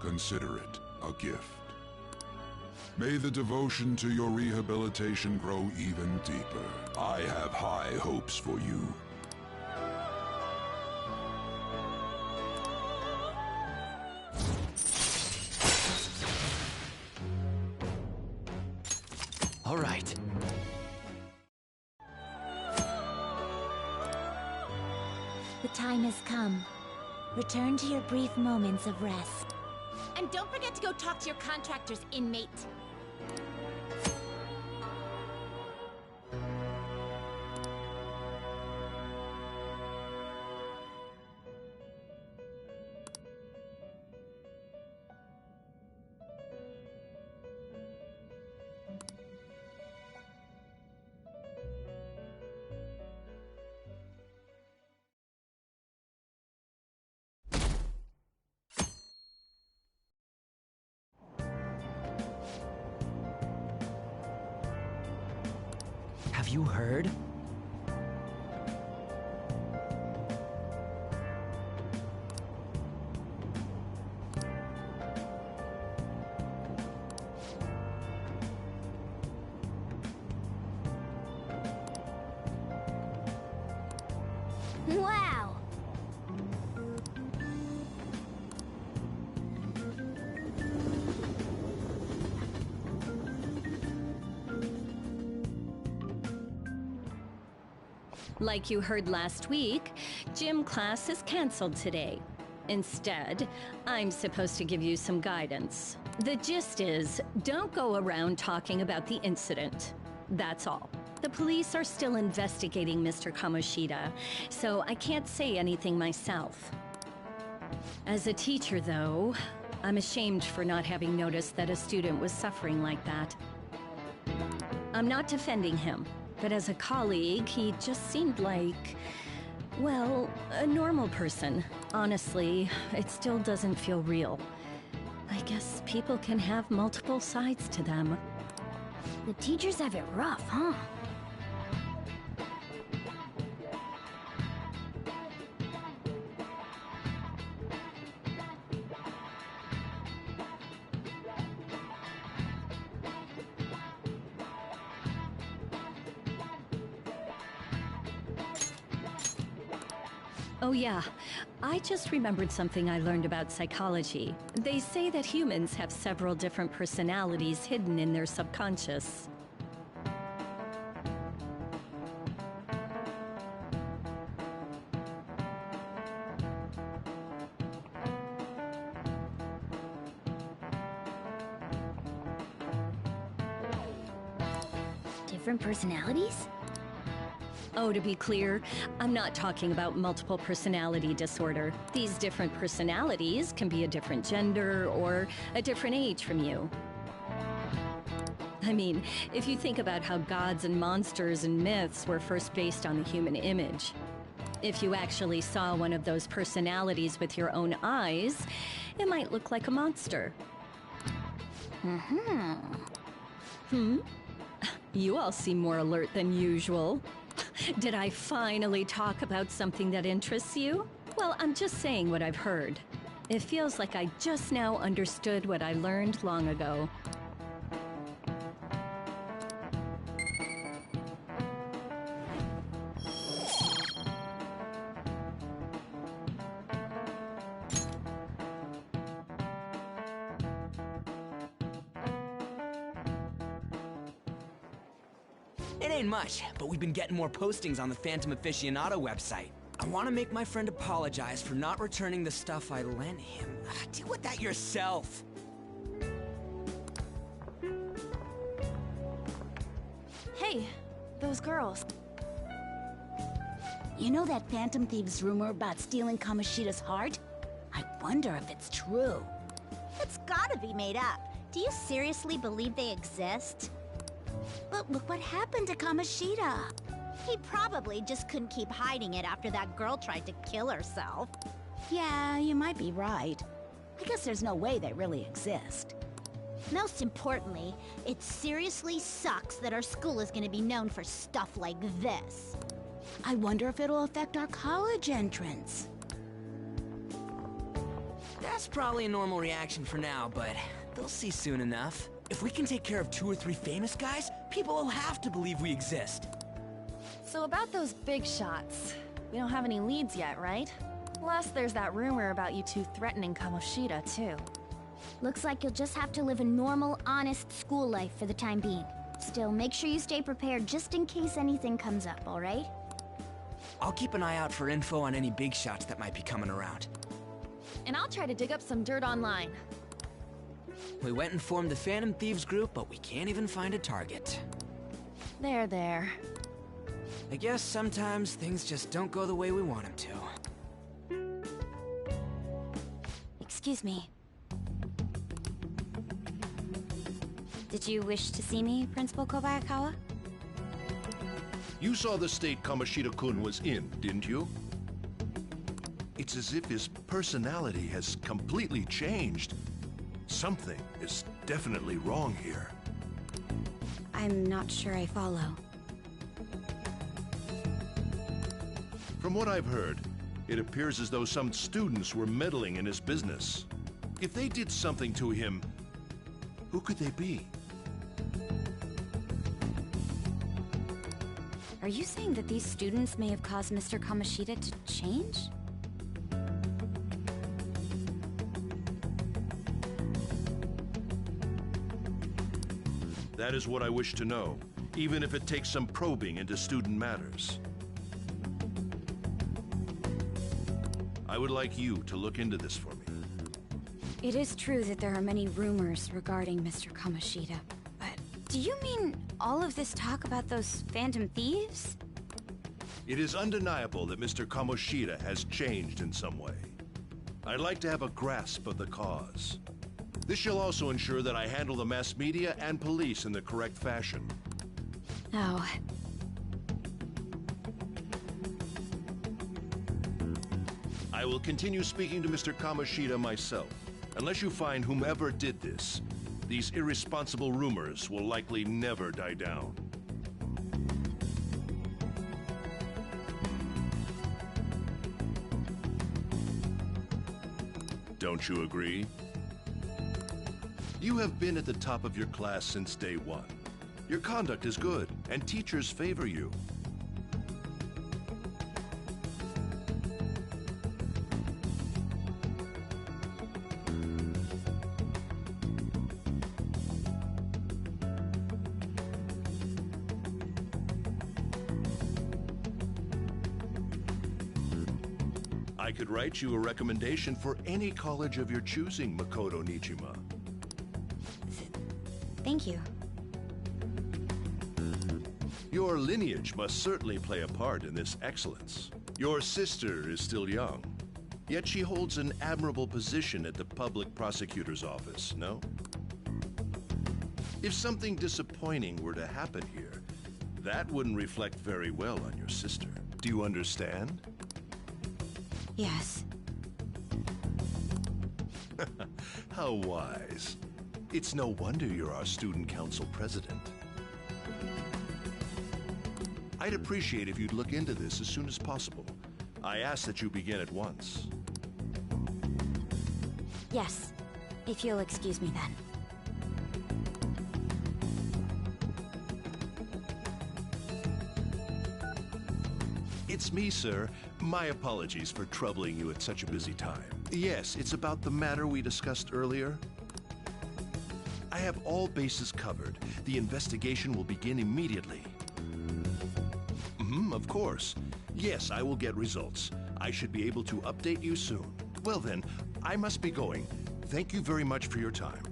Speaker 14: Consider it a gift. May the devotion to your rehabilitation grow even deeper. I have high hopes for you.
Speaker 13: All right.
Speaker 15: The time has come. Return to your brief moments of rest.
Speaker 4: And don't forget to go talk to your contractors, inmate.
Speaker 13: Have you heard?
Speaker 2: Wow!
Speaker 16: Like you heard last week, gym class is canceled today. Instead, I'm supposed to give you some guidance. The gist is, don't go around talking about the incident. That's all. The police are still investigating Mr. Kamoshida, so I can't say anything myself. As a teacher, though, I'm ashamed for not having noticed that a student was suffering like that. I'm not defending him, but as a colleague, he just seemed like, well, a normal person. Honestly, it still doesn't feel real. I guess people can have multiple sides to them.
Speaker 2: The teachers have it rough, huh?
Speaker 16: Oh yeah, I just remembered something I learned about psychology. They say that humans have several different personalities hidden in their subconscious.
Speaker 2: Different personalities?
Speaker 16: Oh, to be clear, I'm not talking about multiple personality disorder. These different personalities can be a different gender or a different age from you. I mean, if you think about how gods and monsters and myths were first based on the human image, if you actually saw one of those personalities with your own eyes, it might look like a monster. You all seem more alert than usual. Did I finally talk about something that interests you? Well, I'm just saying what I've heard. It feels like I just now understood what I learned long ago.
Speaker 3: It ain't much, but we've been getting more postings on the Phantom Aficionado website. I want to make my friend apologize for not returning the stuff I lent him. Deal with that yourself.
Speaker 4: Hey, those girls.
Speaker 17: You know that Phantom Thieves rumor about stealing Kamoshida's heart? I wonder if it's true.
Speaker 15: It's gotta be made up. Do you seriously believe they exist?
Speaker 17: But look what happened to Kamoshida.
Speaker 15: He probably just couldn't keep hiding it after that girl tried to kill herself.
Speaker 17: Yeah, you might be right. I guess there's no way they really exist.
Speaker 15: Most importantly, it seriously sucks that our school is gonna be known for stuff like this.
Speaker 17: I wonder if it'll affect our college entrance.
Speaker 3: That's probably a normal reaction for now, but they'll see soon enough. If we can take care of 2 or 3 famous guys, people will have to believe we exist.
Speaker 4: So about those big shots, we don't have any leads yet, right? Plus, there's that rumor about you two threatening Kamoshida, too.
Speaker 2: Looks like you'll just have to live a normal, honest school life for the time being. Still, make sure you stay prepared just in case anything comes up, alright?
Speaker 3: I'll keep an eye out for info on any big shots that might be coming around.
Speaker 4: And I'll try to dig up some dirt online.
Speaker 3: We went and formed the Phantom Thieves group, but we can't even find a target.
Speaker 4: There.
Speaker 3: I guess sometimes things just don't go the way we want them to.
Speaker 2: Excuse me. Did you wish to see me, Principal Kobayakawa?
Speaker 8: You saw the state Kamoshida-kun was in, didn't you? It's as if his personality has completely changed. Something is definitely wrong here.
Speaker 2: I'm not sure I follow.
Speaker 8: From what I've heard, it appears as though some students were meddling in his business. If they did something to him, who could they be?
Speaker 2: Are you saying that these students may have caused Mr. Kamoshida to change?
Speaker 8: That is what I wish to know, even if it takes some probing into student matters. would like you to look into this for me.
Speaker 18: It is true that there are many rumors regarding Mr. Kamoshida, but do you mean all of this talk about those phantom thieves?
Speaker 8: It is undeniable that Mr. Kamoshida has changed in some way. I'd like to have a grasp of the cause. This shall also ensure that I handle the mass media and police in the correct fashion.
Speaker 18: Oh.
Speaker 8: I will continue speaking to Mr. Kamoshida myself. Unless you find whomever did this, these irresponsible rumors will likely never die down. Don't you agree? You have been at the top of your class since day one. Your conduct is good, and teachers favor you. I could write you a recommendation for any college of your choosing, Makoto Nijima.
Speaker 18: Thank you.
Speaker 8: Your lineage must certainly play a part in this excellence. Your sister is still young, yet she holds an admirable position at the public prosecutor's office, no? If something disappointing were to happen here, that wouldn't reflect very well on your sister. Do you understand?
Speaker 18: Yes.
Speaker 8: How wise. It's no wonder you're our student council president. I'd appreciate if you'd look into this as soon as possible. I ask that you begin at once.
Speaker 18: Yes. If you'll excuse me then.
Speaker 8: It's me, sir. My apologies for troubling you at such a busy time. Yes, it's about the matter we discussed earlier. I have all bases covered. The investigation will begin immediately. Of course. Yes, I will get results. I should be able to update you soon. Well then, I must be going. Thank you very much for your time.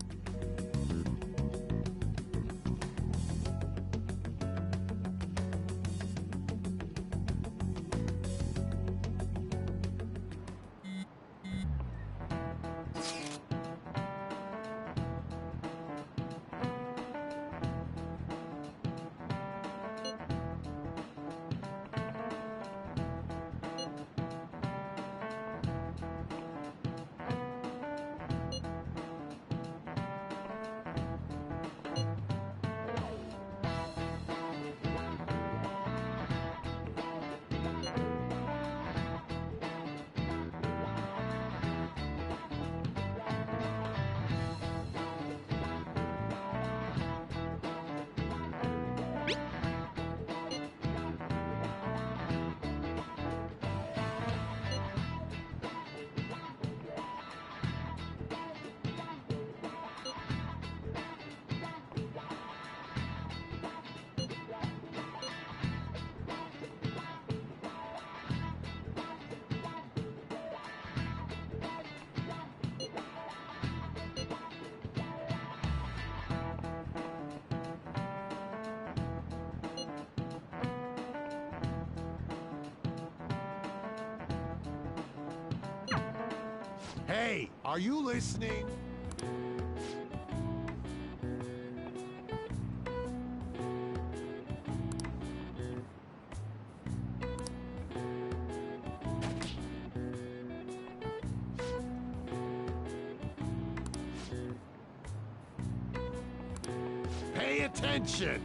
Speaker 19: Hey, are you listening? Pay attention!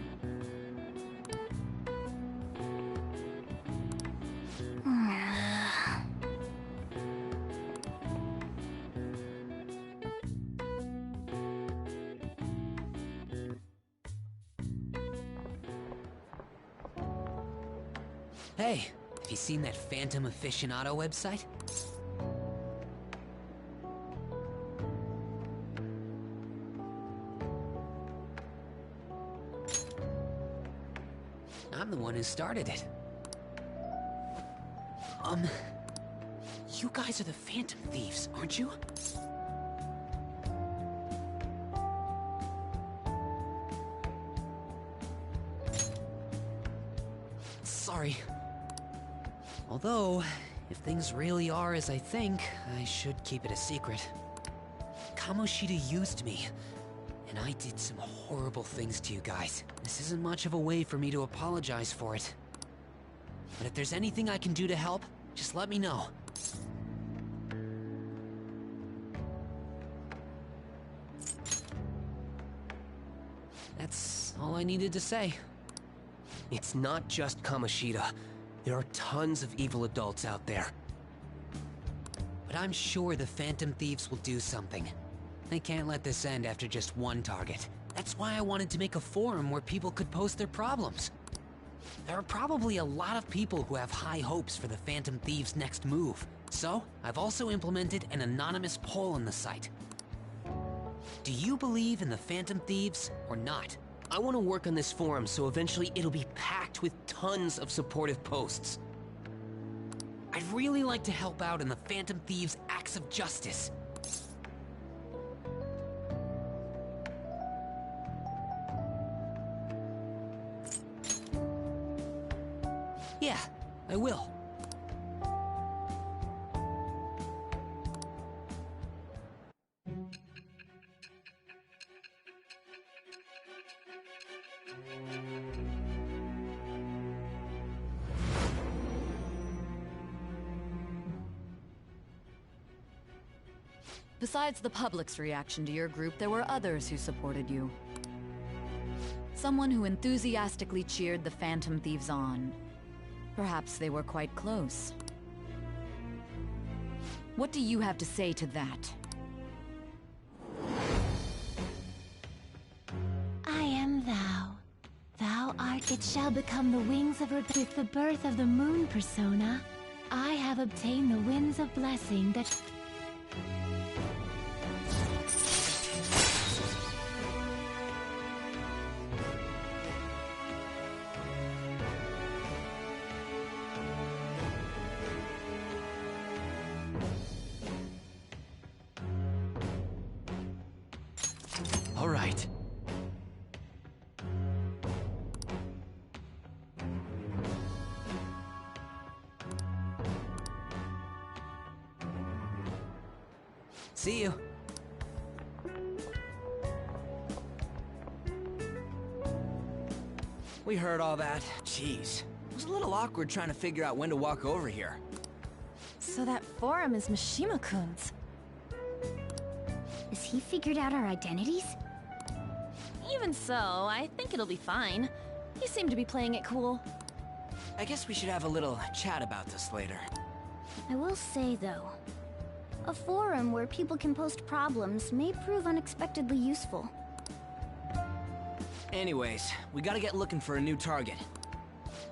Speaker 3: Hey, have you seen that Phantom Aficionado website? I'm the one who started it. You guys are the Phantom Thieves, aren't you? Sorry. Although, if things really are as I think, I should keep it a secret. Kamoshida used me, and I did some horrible things to you guys. This isn't much of a way for me to apologize for it. But if there's anything I can do to help, just let me know. That's all I needed to say.
Speaker 6: It's not just Kamoshida. There are tons of evil adults out there.
Speaker 3: But I'm sure the Phantom Thieves will do something. They can't let this end after just one target. That's why I wanted to make a forum where people could post their problems. There are probably a lot of people who have high hopes for the Phantom Thieves' next move. So, I've also implemented an anonymous poll on the site. Do you believe in the Phantom Thieves or not?
Speaker 6: I want to work on this forum so eventually it'll be packed with tons of supportive posts.
Speaker 3: I'd really like to help out in the Phantom Thieves' acts of justice. Yeah, I will.
Speaker 12: Besides the public's reaction to your group, there were others who supported you. Someone who enthusiastically cheered the Phantom Thieves on. Perhaps they were quite close. What do you have to say to that?
Speaker 15: I am thou. Thou art, it shall become the wings of with the birth of the moon persona. I have obtained the winds of blessing that...
Speaker 13: All right.
Speaker 3: See you.
Speaker 13: We heard all that. Jeez. It was a little awkward trying to figure out when to walk over here.
Speaker 4: So that forum is Mishima-kun's.
Speaker 2: Has he figured out our identities?
Speaker 4: Even so, I think it'll be fine. You seem to be playing it cool.
Speaker 13: I guess we should have a little chat about this later.
Speaker 2: I will say, though, a forum where people can post problems may prove unexpectedly useful.
Speaker 13: Anyways, we gotta get looking for a new target.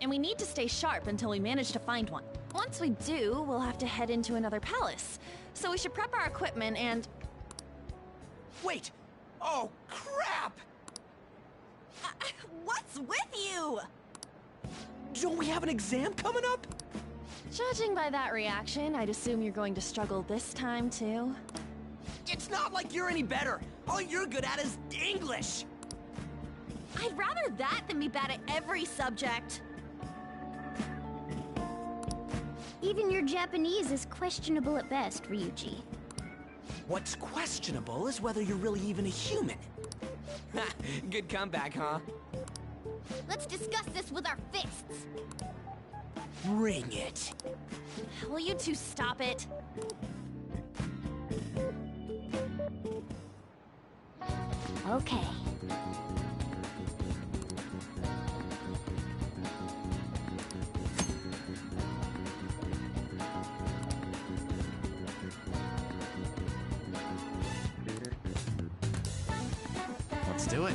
Speaker 4: And we need to stay sharp until we manage to find one. Once we do, we'll have to head into another palace. So we should prep our equipment and...
Speaker 13: Wait! Oh, crap!
Speaker 4: What's with you?
Speaker 13: Don't we have an exam coming up?
Speaker 4: Judging by that reaction, I'd assume you're going to struggle this time, too.
Speaker 13: It's not like you're any better. All you're good at is English.
Speaker 4: I'd rather that than be bad at every subject.
Speaker 2: Even your Japanese is questionable at best, Ryuji.
Speaker 13: What's questionable is whether you're really even a human. Good comeback, huh?
Speaker 2: Let's discuss this with our fists.
Speaker 13: Bring it.
Speaker 4: Will you two stop it?
Speaker 2: Okay.
Speaker 13: Let's do it.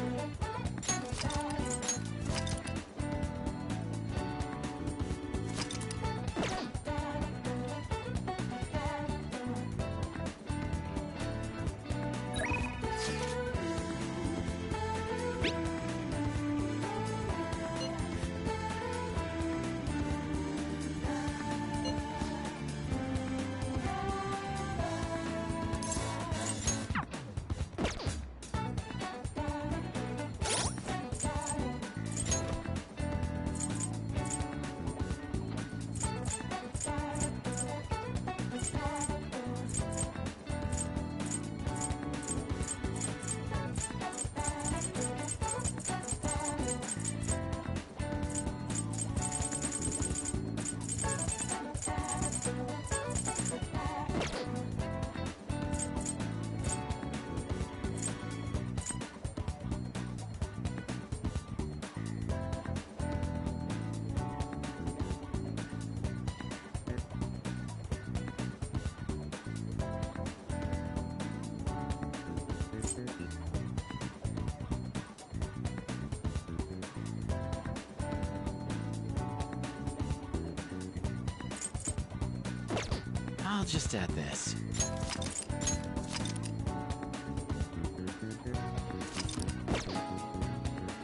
Speaker 20: I'll just add this.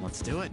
Speaker 20: Let's do it.